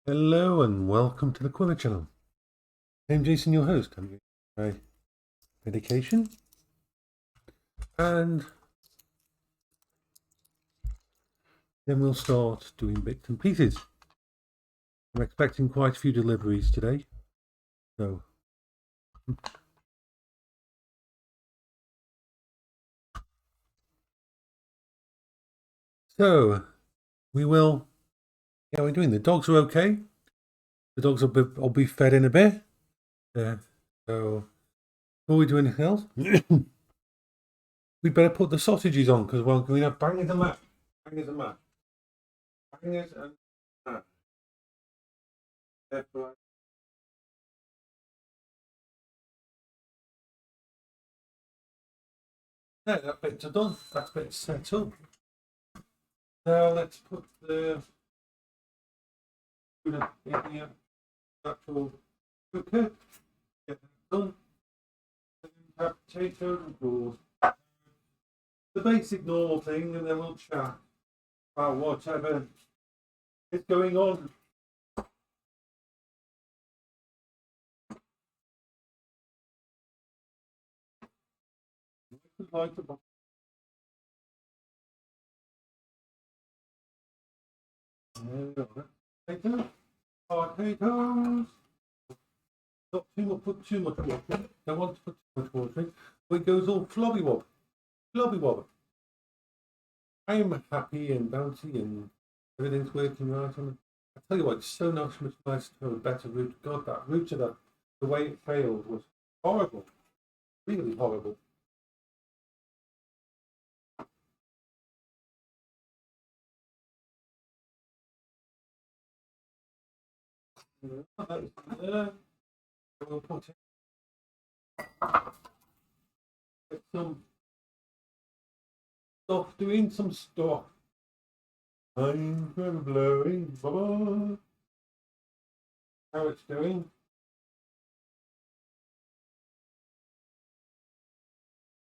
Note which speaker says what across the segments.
Speaker 1: Hello and welcome to the Quiver channel. I'm Jason, your host. I'm going to try medication and then we'll start doing bits and pieces. I'm expecting quite a few deliveries today, so we will how are we doing? The dogs are okay. The dogs will be fed in a bit. So before we do anything else, we'd better put the sausages on because we're going to have bangers and mash. Bangers and mash. Bangers and mash. Therefore, no, that bit's done. That bit's set up. Now let's put the food in the actual cooker. Get that done. And then have potatoes and balls. The basic normal thing, and then we'll chat about whatever is going on. Like the potatoes. Not too much, put too much water in. Don't want to put too much water in. But it goes all flobby wob. Flobby wob. I am happy and bouncy and everything's working right. I tell you what, it's so much nicer to have a better route. God, that route to the way it failed was horrible. Really horrible. We'll put some stuff, doing some stuff. I'm blowing. Bye-bye. How it's doing?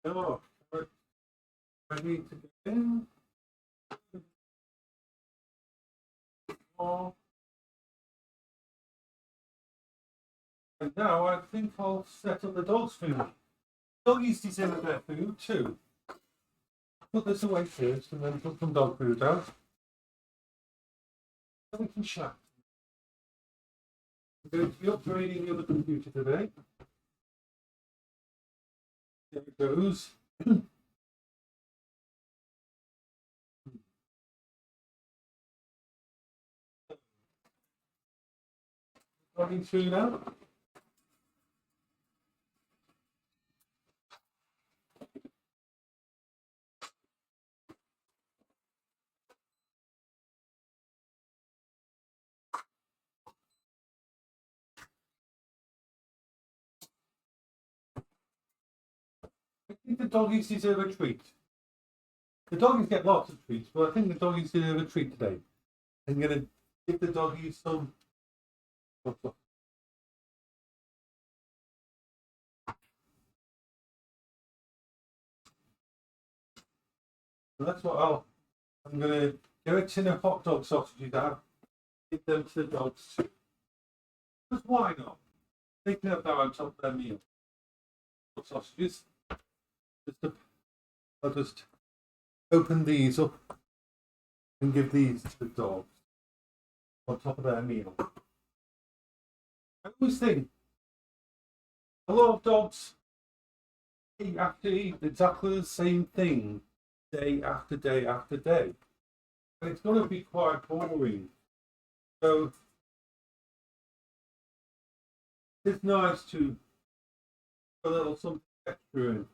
Speaker 1: Oh, ready to go in. Oh. And now I think I'll set up the dog's food. Doggies deserve their food too. Put this away first and then put some dog food out. Then we can chat. We're going to be upgrading the other computer today. There it goes. Running through now. I think the doggies deserve a treat. The doggies get lots of treats, but I think the doggies deserve a treat today. I'm going to give the doggies some. So that's what I'm going to give a tin of hot dog sausages out. Give them to the dogs too. Because why not? They can have that on top of their meal. Sausages. I'll just open these up and give these to the dogs on top of their meal. I always think a lot of dogs have to eat exactly the same thing day after day after day. And it's going to be quite boring. So it's nice to put a little something extra in,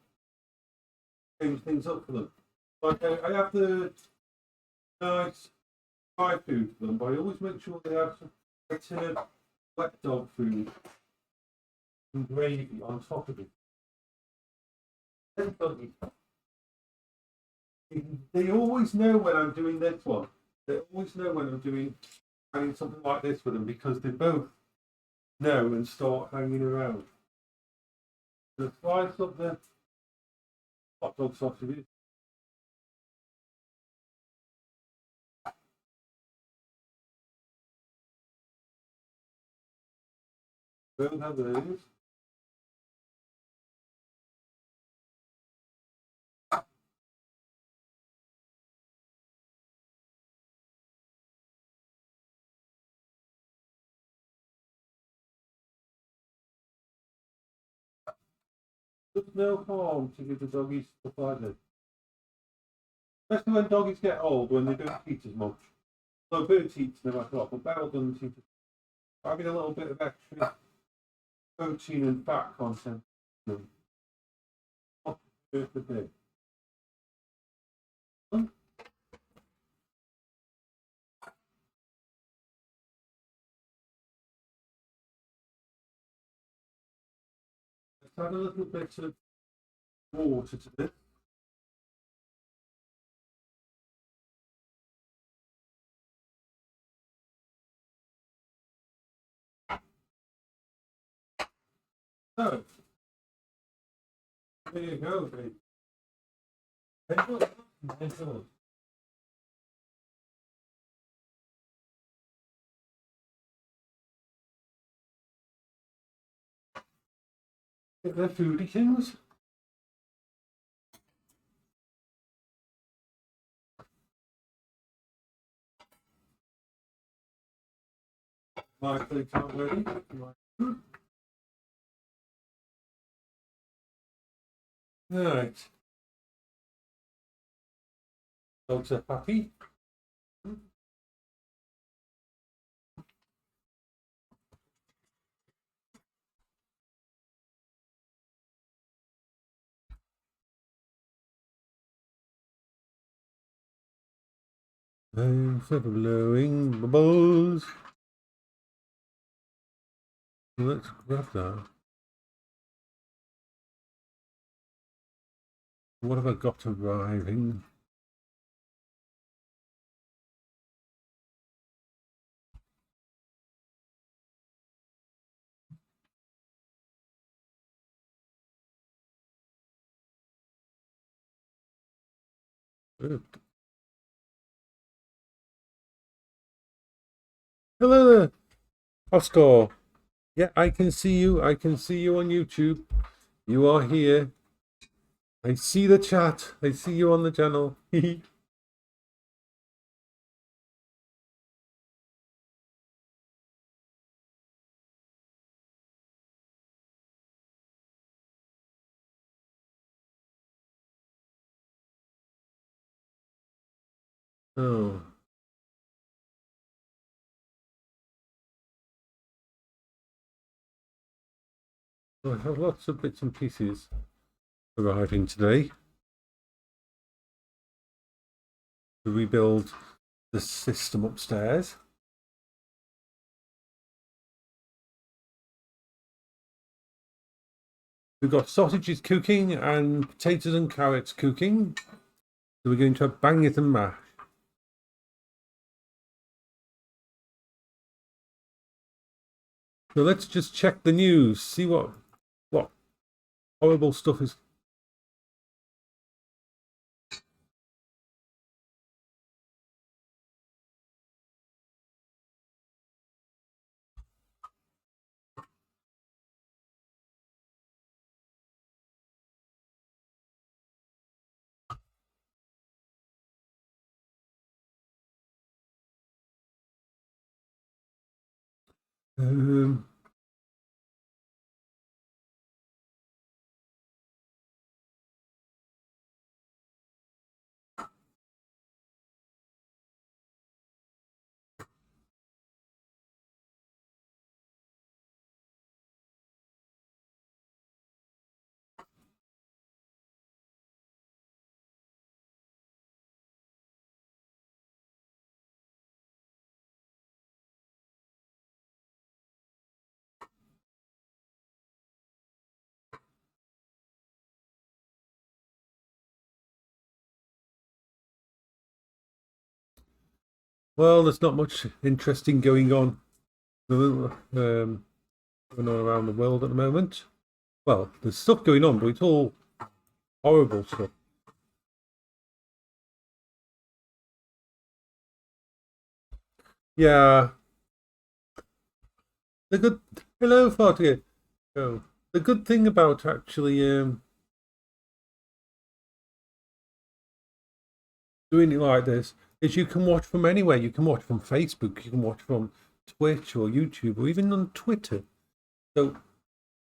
Speaker 1: change things up for them. Like I have the nice dry food for them, but I always make sure they have a tin of wet dog food and gravy on top of it. They always know when I'm doing this one. They always know when I'm doing something like this for them because they both know and start hanging around. So slice up the hot dog sausages. Don't have those. There's no harm to give the doggies stuff like this. Especially when doggies get old, when they don't eat as much. So birds eat no matter what, but Belle doesn't eat. Having a little bit of extra protein and fat content. Not good for day. Let's add a little bit of water to this. So, there you go, baby. Enjoy. Get their foodie things. My plates aren't ready. Alright. Dogs are happy. I'm sort of blowing bubbles. Let's grab that. What have I got arriving? Good. Hello there, Oscar. Yeah, I can see you. I can see you on YouTube. You are here. I see the chat. I see you on the channel. Oh. I have lots of bits and pieces arriving today to rebuild the system upstairs. We've got sausages cooking and potatoes and carrots cooking. So we're going to bang it and mash. So let's just check the news, see what horrible stuff is. Um, well, there's not much interesting going on around the world at the moment. Well, there's stuff going on, but it's all horrible stuff. Yeah, the Hello, Fatia. Oh, the good thing about actually doing it like this is you can watch from anywhere. You can watch from Facebook, you can watch from Twitch or YouTube or even on Twitter. So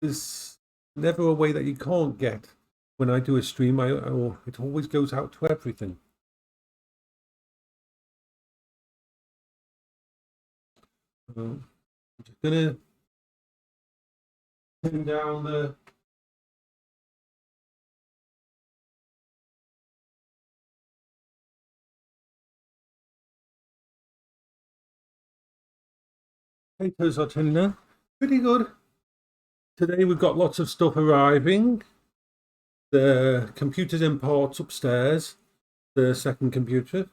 Speaker 1: there's never a way that you can't get. When I do a stream, it always goes out to everything. I'm just gonna turn down the. Potatoes are turning down. Pretty good. Today we've got lots of stuff arriving. The computer's in ports upstairs, the second computer.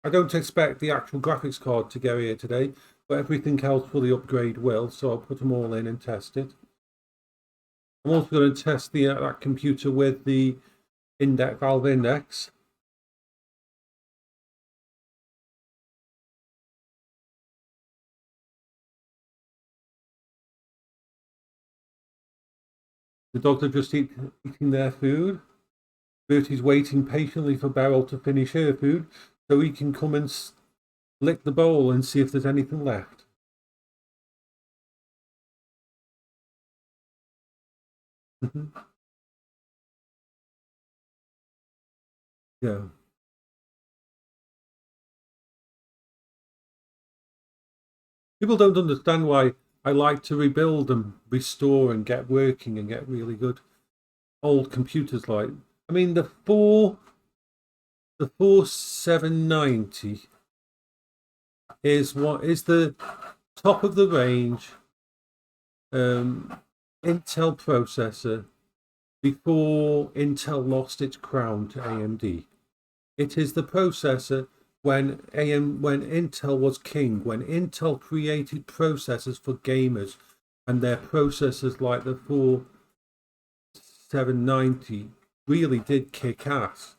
Speaker 1: I don't expect the actual graphics card to go here today, but everything else for the upgrade will, so I'll put them all in and test it. I'm also going to test that computer with the valve index. The dogs are just eating their food. Bertie's waiting patiently for Beryl to finish her food so he can come and lick the bowl and see if there's anything left. Yeah. People don't understand why I like to rebuild and restore and get working and get really good old computers. Like, I mean, the 4790 is what is the top of the range Intel processor before Intel lost its crown to AMD. It is the processor when Intel was king, when Intel created processors for gamers, and their processors like the 4790 really did kick ass.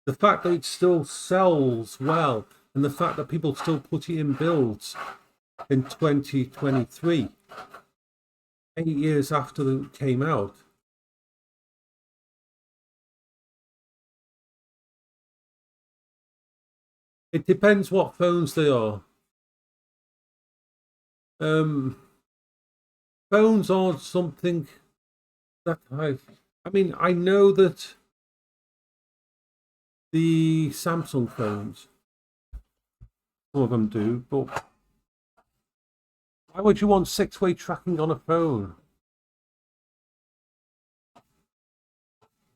Speaker 1: The fact that it still sells well, and the fact that people still put it in builds in 2023, 8 years after it came out. It depends what phones they are. Phones are something that I mean, I know that the Samsung phones, some of them do, but why would you want six-way tracking on a phone?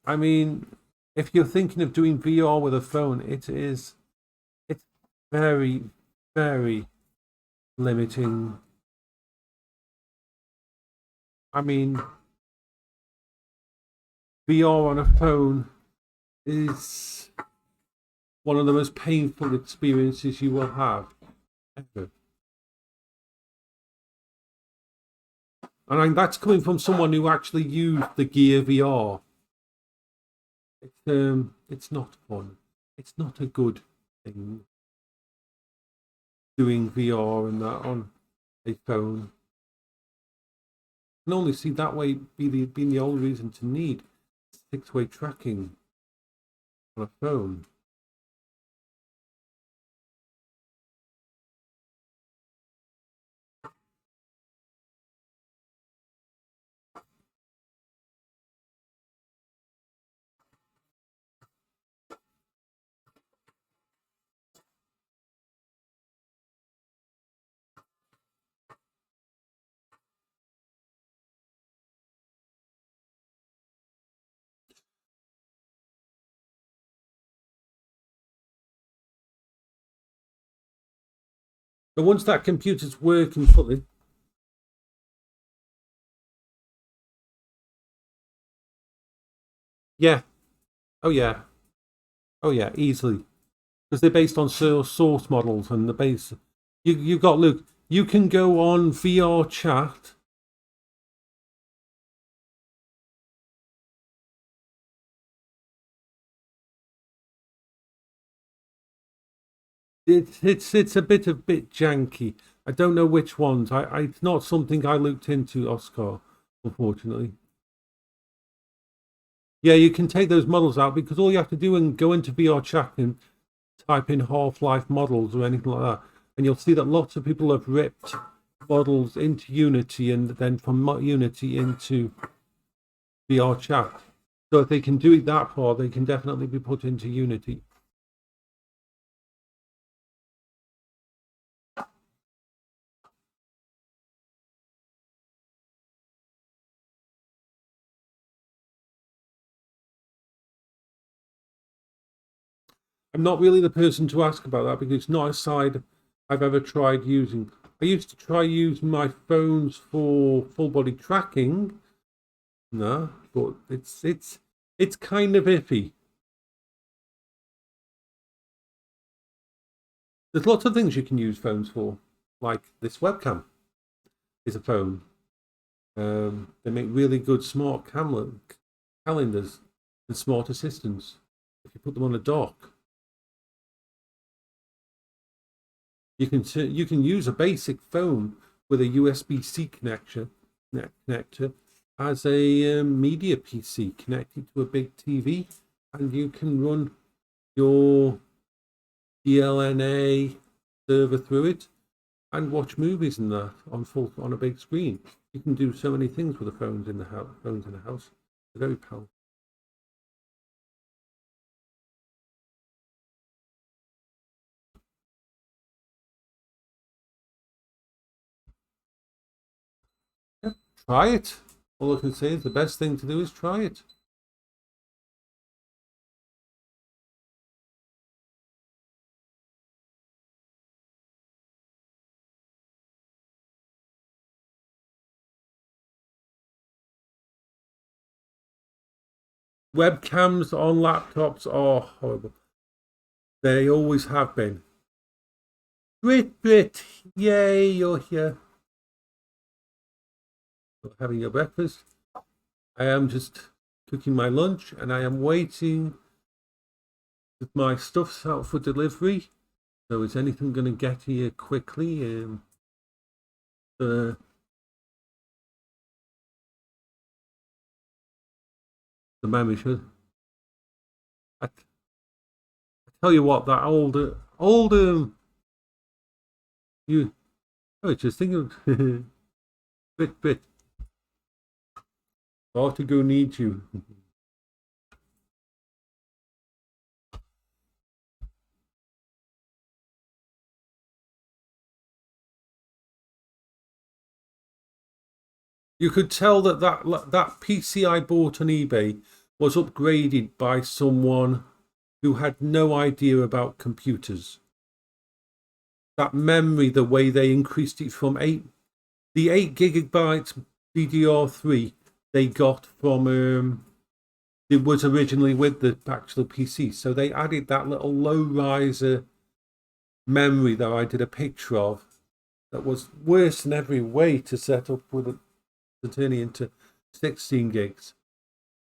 Speaker 1: I mean, if you're thinking of doing VR with a phone, it's very, very limiting. I mean, VR on a phone is one of the most painful experiences you will have ever. And that's coming from someone who actually used the Gear VR. It's not fun. It's not a good thing doing VR and that on a phone. I can only see that way being the only reason to need six-way tracking on a phone. But once that computer's working fully, yeah, oh yeah, oh yeah, easily, because they're based on source models and the base. You've got Luke. You can go on VRchat.
Speaker 2: It's a bit janky. I don't know which ones. It's not something I looked into, Oscar, unfortunately. Yeah, you can take those models out because all you have to do and go into VRchat and type in Half-Life models or anything like that, and you'll see that lots of people have ripped models into Unity and then from Unity into VRchat. So if they can do it that far, they can definitely be put into Unity. I'm not really the person to ask about that because it's not a side I've ever tried using. I used to try using my phones for full body tracking. No, but it's kind of iffy. There's lots of things you can use phones for, like this webcam is a phone. They make really good smart calendars and smart assistants if you put them on a dock. You can use a basic phone with a USB-C connector as a media PC connected to a big TV, and you can run your DLNA server through it and watch movies and that on a big screen. You can do so many things with the phones in the house. They're very powerful. Yeah, try it. All I can say is the best thing to do is try it. Webcams on laptops are horrible. They always have been. Brit, yay, you're here. You're having your breakfast. I am just cooking my lunch and I am waiting with my stuffs out for delivery. So is anything going to get here quickly? The memory should. I tell you what, that old you. I was just thinking, bit. Ought to go need you. You could tell that PC I bought on eBay was upgraded by someone who had no idea about computers. That memory, the way they increased it from the 8 GB DDR3 they got from it was originally with the actual PC. So they added that little low riser memory that I did a picture of that was worse in every way to set up with it to turn it into 16 gigs.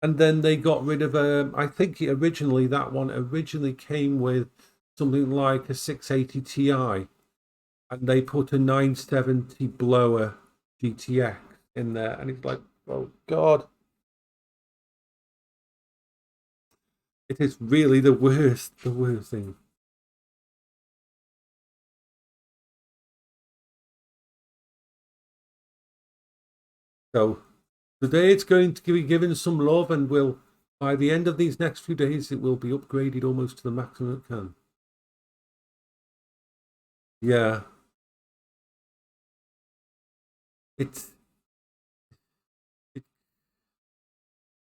Speaker 2: And then they got rid of I think that one originally came with something like a 680 Ti, and they put a 970 blower GTX in there, and it's like, oh god, it is really the worst thing. So today it's going to be given some love, and will by the end of these next few days it will be upgraded almost to the maximum it can. Yeah, it's it,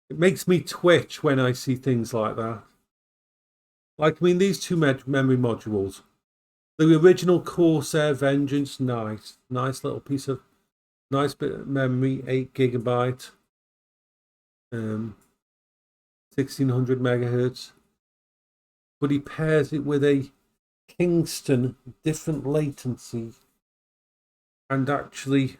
Speaker 2: it makes me twitch when I see things like that. Like, I mean, these two memory modules. The original Corsair Vengeance, nice little piece of nice bit of memory, 8 GB, 1600 megahertz. But he pairs it with a Kingston different latency, and actually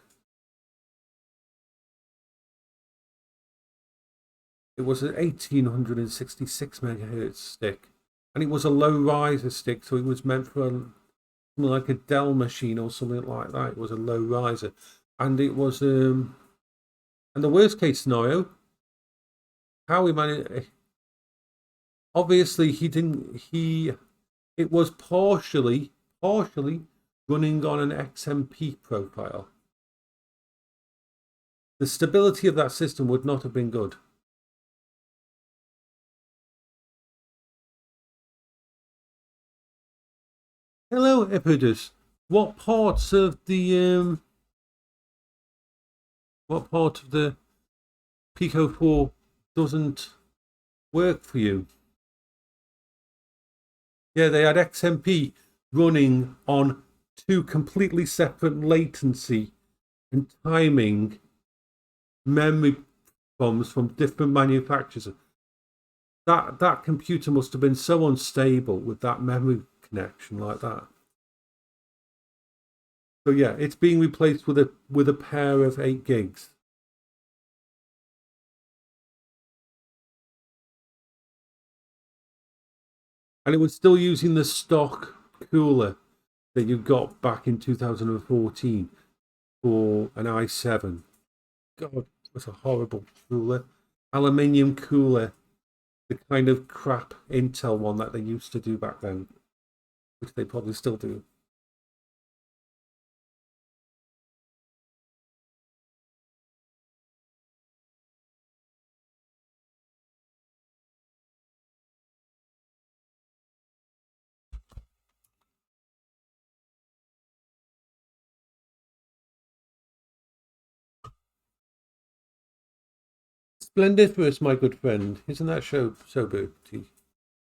Speaker 2: it was an 1866 megahertz stick. and it was a low riser stick, so it was meant for something like a Dell machine or something like that. It was a low riser, and it was and the worst case scenario, how we managed. Obviously, he didn't. It was partially running on an XMP profile. The stability of that system would not have been good. Hello, Epidus. What parts of the Pico 4 doesn't work for you? Yeah, they had XMP running on two completely separate latency and timing memory bombs from different manufacturers. That computer must have been so unstable with that memory connection like that. So yeah, it's being replaced with a pair of 8 gigs. And it was still using the stock cooler that you got back in 2014 for an i7. God, it was a horrible cooler. Aluminium cooler, the kind of crap Intel one that they used to do back then, which they probably still do. Splendiferous, my good friend. Isn't that so beauty?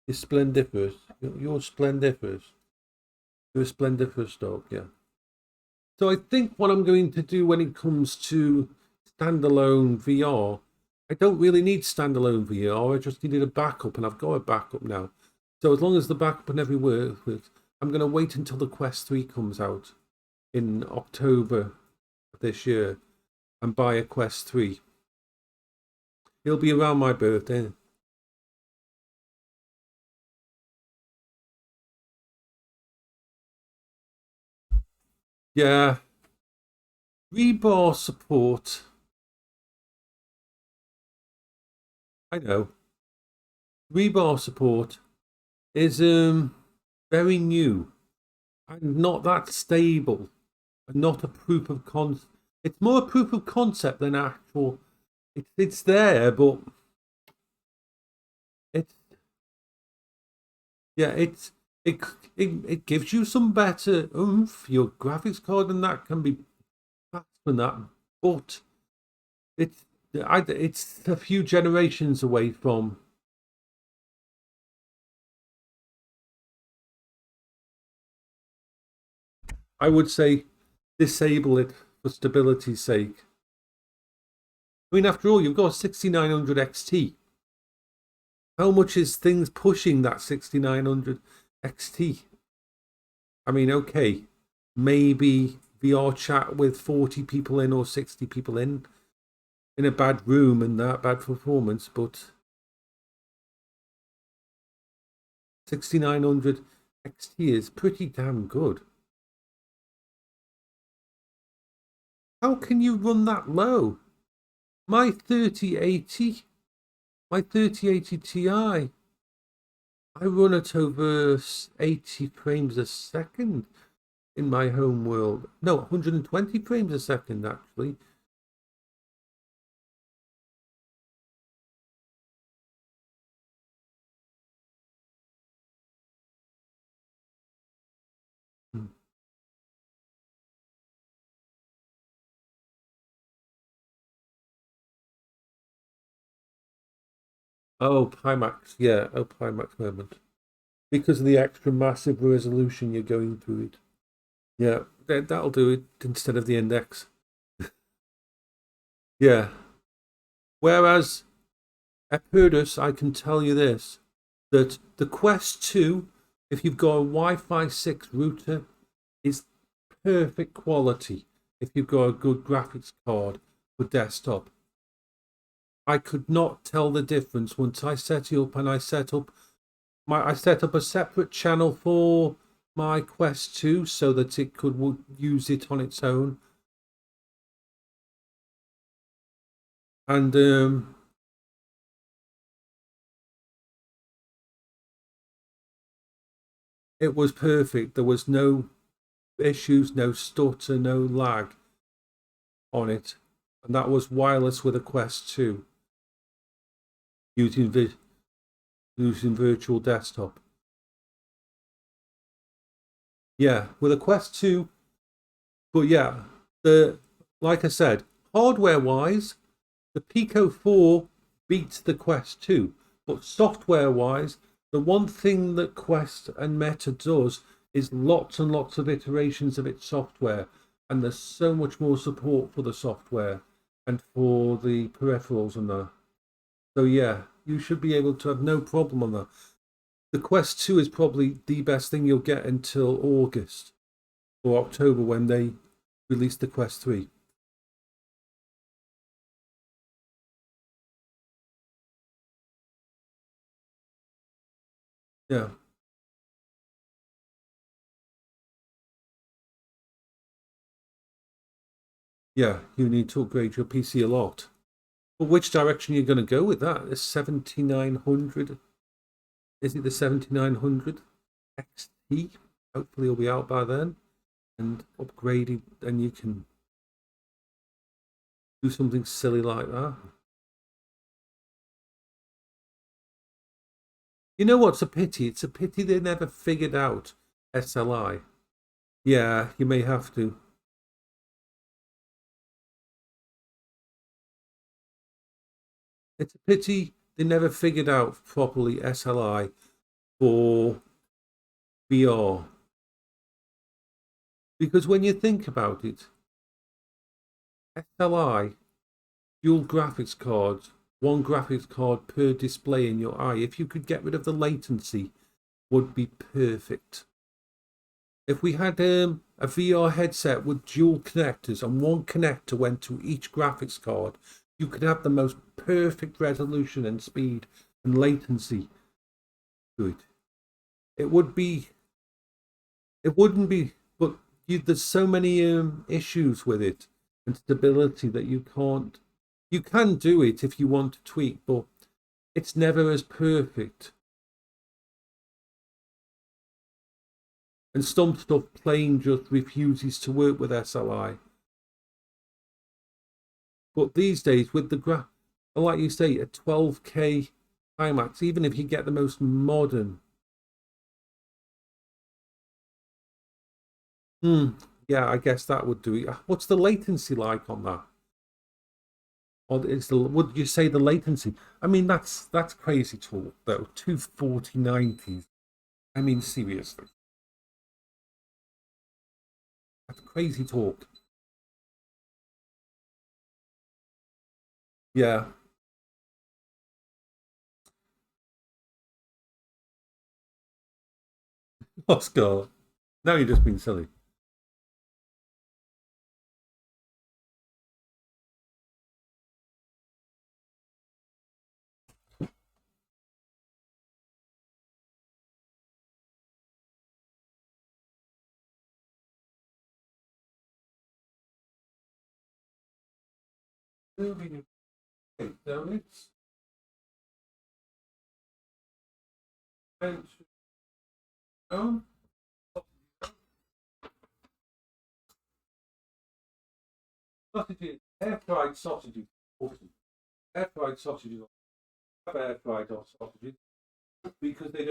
Speaker 2: It's splendiferous. You're splendiferous. You're a splendiferous dog, yeah. So I think what I'm going to do when it comes to standalone VR, I don't really need standalone VR. I just needed a backup, and I've got a backup now. So as long as the backup and everything works, I'm going to wait until the Quest 3 comes out in October of this year and buy a Quest 3. It'll be around my birthday. Yeah. Rebar support. I know. Rebar support is very new and not that stable, and not a proof of concept. It's more a proof of concept than actual. It's there, but it's yeah, it gives you some better oomph. Your graphics card and that can be faster than that, but it's a few generations away from. I would say disable it for stability's sake. I mean, after all, you've got a 6900 XT. How much is things pushing that 6900 XT? I mean, okay, maybe VRchat with 40 people in or 60 people in a bad room and that bad performance, but 6900 XT is pretty damn good. How can you run that low? My 3080 Ti, I run at over 80 frames a second in my home world. No, 120 frames a second actually. Oh, Pimax, yeah, oh, Pimax moment. Because of the extra massive resolution you're going through it. Yeah, that'll do it instead of the index. Yeah. Whereas, Epidus, I can tell you this, that the Quest 2, if you've got a Wi-Fi 6 router, is perfect quality if you've got a good graphics card for desktop. I could not tell the difference once I set it up, and I set up I set up a separate channel for my Quest 2 so that it could use it on its own. And it was perfect. There was no issues, no stutter, no lag on it. And that was wireless with a Quest 2 using virtual desktop. Yeah, with a Quest 2. But yeah, like I said, hardware wise, the Pico 4 beats the Quest 2. But software wise, the one thing that Quest and Meta does is lots and lots of iterations of its software. And there's so much more support for the software and for the peripherals and that. So yeah, you should be able to have no problem on that. The Quest 2 is probably the best thing you'll get until August or October when they release the Quest 3. Yeah. Yeah, you need to upgrade your PC a lot. But which direction are you going to go with that? The 7900? Is it the 7900 XT? Hopefully it'll be out by then and upgraded, and you can do something silly like that. You know what's a pity? It's a pity they never figured out SLI. Yeah, you may have to. It's a pity they never figured out properly SLI for VR. Because when you think about it, SLI, dual graphics cards, one graphics card per display in your eye, if you could get rid of the latency, would be perfect. If we had a VR headset with dual connectors and one connector went to each graphics card, you could have the most perfect resolution and speed and latency to it. It wouldn't be, but there's so many issues with it and stability that you can do it if you want to tweak, but it's never as perfect. And some stuff plain just refuses to work with SLI. But these days, with the like you say, a 12K IMAX, even if you get the most modern. Yeah, I guess that would do it. What's the latency like on that? Or would you say the latency? I mean, that's crazy talk though. 240-90s. I mean, seriously. That's crazy talk. Yeah. Oscar. Now you're just being silly. Moving. So it's oh, sausages, air fried sausages. Air fried sausages. Have air fried sausages because they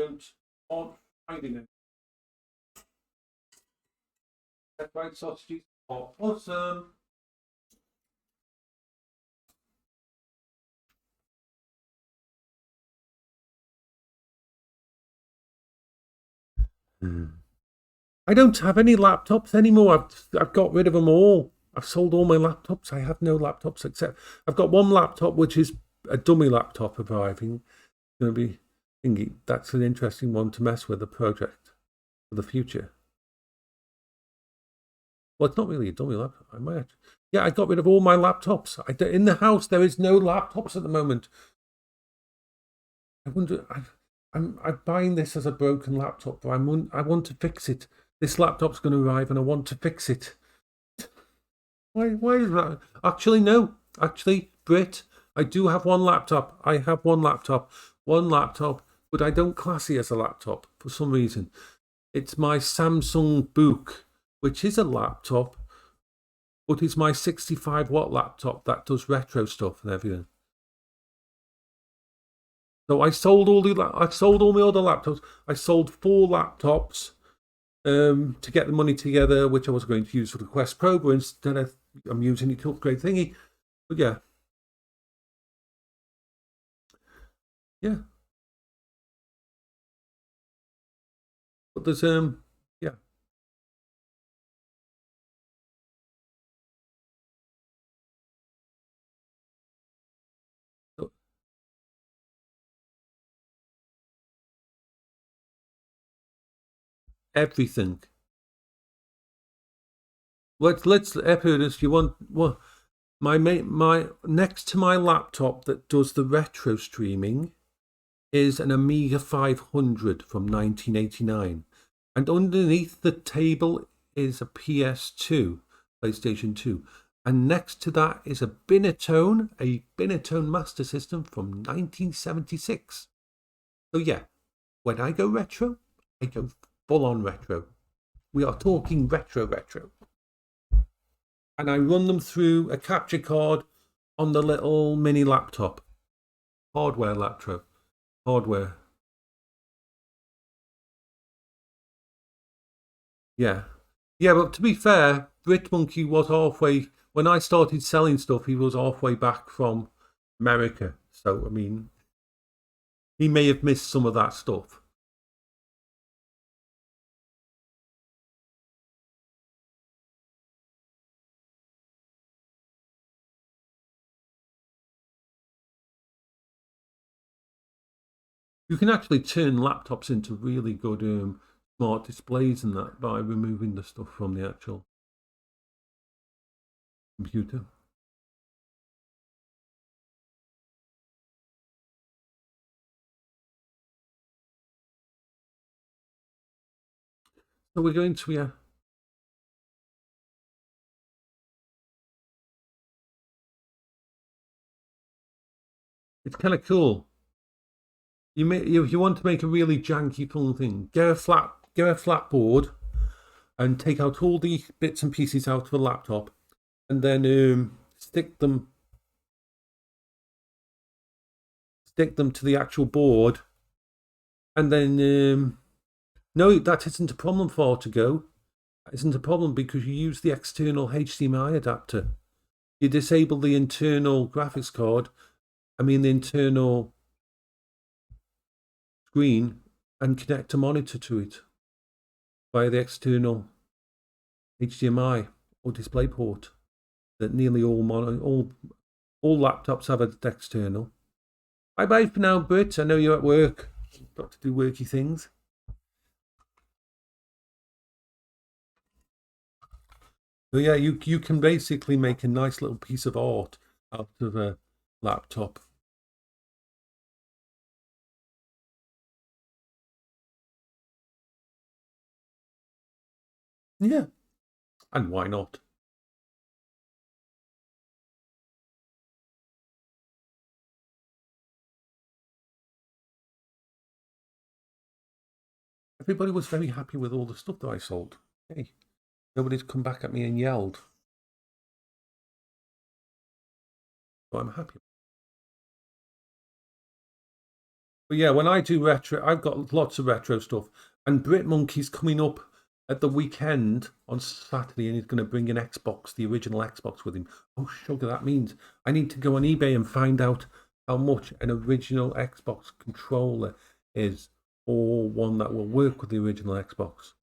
Speaker 2: aren't hiding it. Air fried sausages are awesome. I don't have any laptops anymore. I've got rid of them all. I've sold all my laptops. I have no laptops except I've got one laptop which is a dummy laptop arriving. Going to be thinking that's an interesting one to mess with, the project for the future. Well, it's not really a dummy laptop. I might. Yeah, I got rid of all my laptops. In the house there is no laptops at the moment. I wonder. I'm buying this as a broken laptop, but I want to fix it. This laptop's going to arrive, and I want to fix it. Why is that? Actually, no. Actually, Brit, I do have one laptop. I have one laptop, but I don't class it as a laptop for some reason. It's my Samsung Book, which is a laptop, but it's my 65-watt laptop that does retro stuff and everything. So I sold all my other laptops. I sold 4 laptops to get the money together, which I was going to use for the Quest Pro, but instead I'm using it to upgrade thingy. But yeah. Yeah. But there's yeah. Everything. Let's Epidus, you want what? My next to my laptop that does the retro streaming is an Amiga 500 from 1989, and underneath the table is a PS2, PlayStation 2, and next to that is a Binatone Master System from 1976. So yeah, when I go retro, I go full on retro. We are talking retro. And I run them through a capture card on the little mini laptop. Hardware laptop. Hardware. Yeah. Yeah, but to be fair, BritMonkey was halfway, when I started selling stuff, he was halfway back from America. So, I mean, he may have missed some of that stuff. You can actually turn laptops into really good smart displays and that by removing the stuff from the actual computer. So we're going to, yeah. It's kind of cool. If you want to make a really janky fun thing, get a flat board and take out all the bits and pieces out of a laptop, and then stick them to the actual board, and then no, that isn't a problem for to go. That isn't a problem because you use the external HDMI adapter. You disable the internal graphics card. The internal screen, and connect a monitor to it via the external HDMI or DisplayPort that nearly all laptops have an external. Bye for now, Bert. I know you're at work. Got to do worky things. So yeah, you can basically make a nice little piece of art out of a laptop. Yeah, and why not? Everybody was very happy with all the stuff that I sold. Hey, nobody's come back at me and yelled. So I'm happy. But yeah, when I do retro, I've got lots of retro stuff. And BritMonkey's coming up at the weekend on Saturday, and he's going to bring an Xbox, the original Xbox, with him. Oh, sugar, that means I need to go on eBay and find out how much an original Xbox controller is, or one that will work with the original Xbox.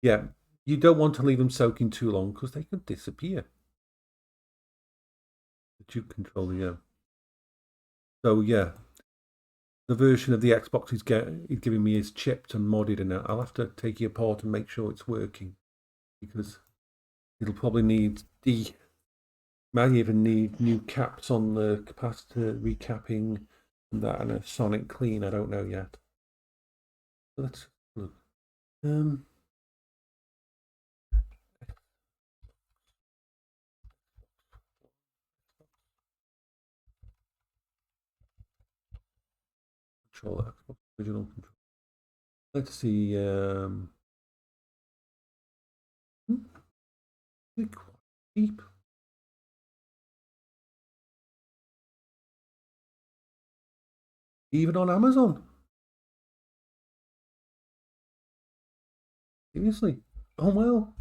Speaker 2: Yeah, you don't want to leave them soaking too long because they could disappear. The Duke controller, yeah. So yeah, the version of the Xbox he's giving me is chipped and modded, and I'll have to take it apart and make sure it's working because it'll probably might even need new caps on the capacitor, recapping, That and a sonic clean, I don't know yet. Let's look. Controller, original control. Let's see. Quite deep. Even on Amazon. Seriously. Oh well.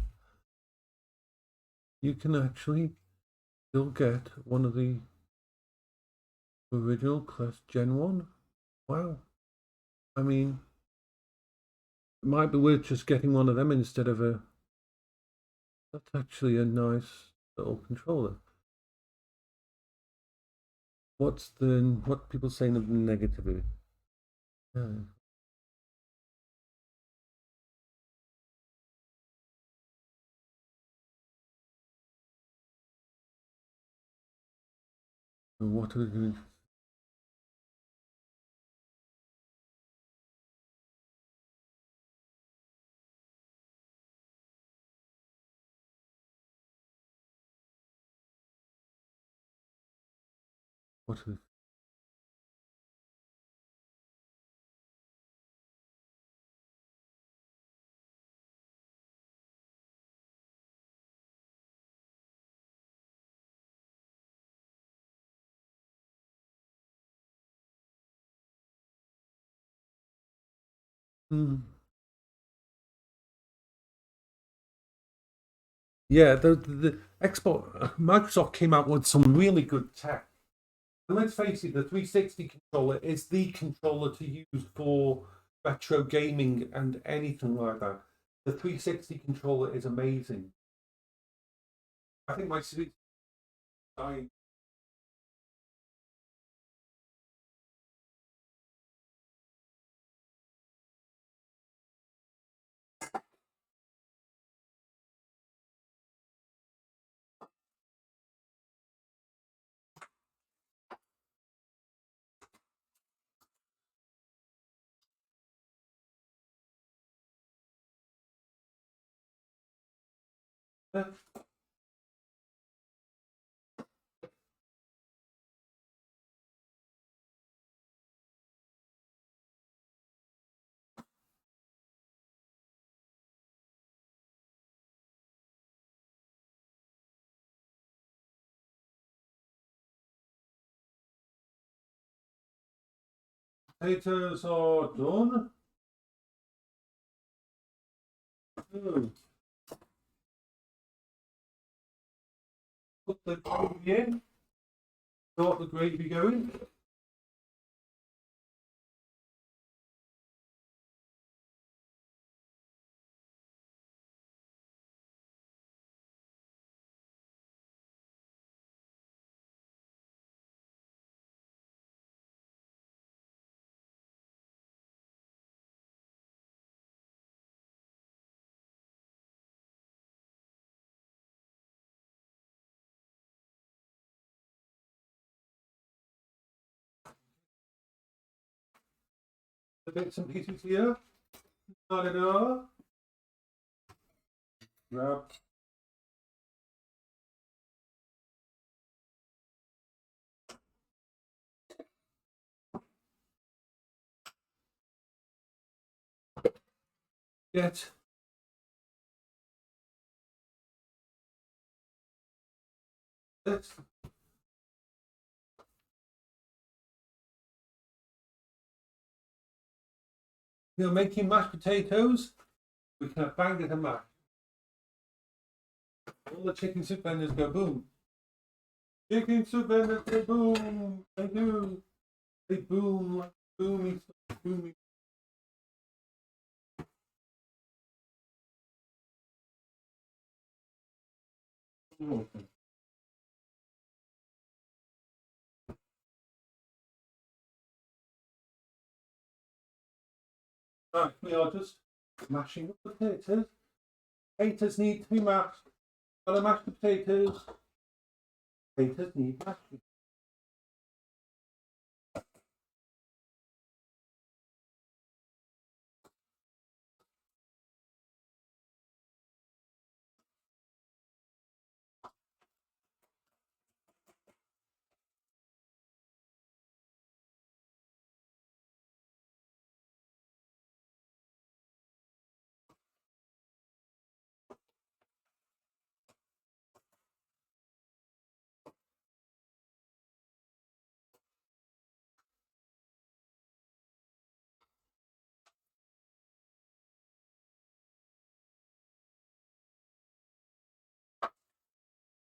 Speaker 2: You can actually still get one of the original class Gen 1. Wow. I mean, it might be worth just getting one of them instead of a. That's actually a nice little controller. What people saying of the negativity? What are we doing? What are Yeah, the Xbox Microsoft came out with some really good tech. And let's face it, the 360 controller is the controller to use for retro gaming and anything like that. The 360 controller is amazing. I think my Switch died. Potatoes are done. Put the gravy in. Start the gravy going. The bits and pieces here. Da-da-da. Grab. Get. This. You're making mashed potatoes. We can have bang it and mash. All the chicken soup vendors go boom. Chicken soup vendors go boom. They do. They boom like boomy, boomy. Right, we are just mashing the potatoes. Potatoes need to be mashed. Gotta mash the potatoes. Potatoes need mashing.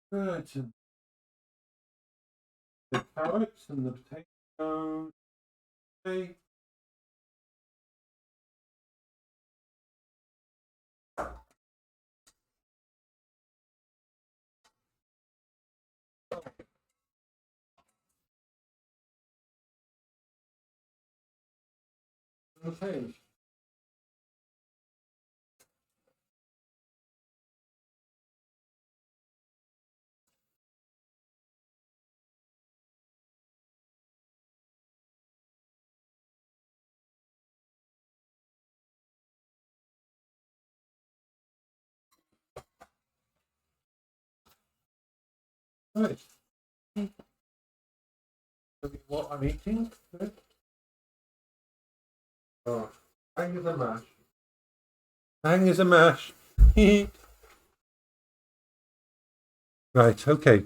Speaker 2: Right. And the carrots and the potatoes. Okay. Okay. Right. What I'm eating? Oh, hang is a mash. Hang is a mash. Right, okay.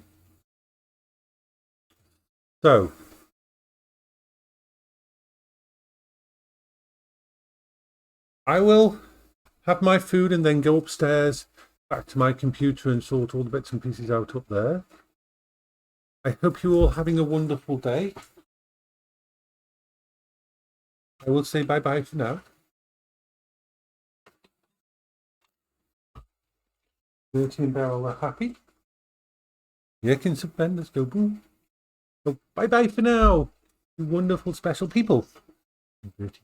Speaker 2: So, I will have my food and then go upstairs back to my computer and sort all the bits and pieces out up there. I hope you're all having a wonderful day. I will say bye-bye for now. Bertie and Beryl are happy. Yerkins and Ben, let's go boom. So bye-bye for now, you wonderful special people. Bertie.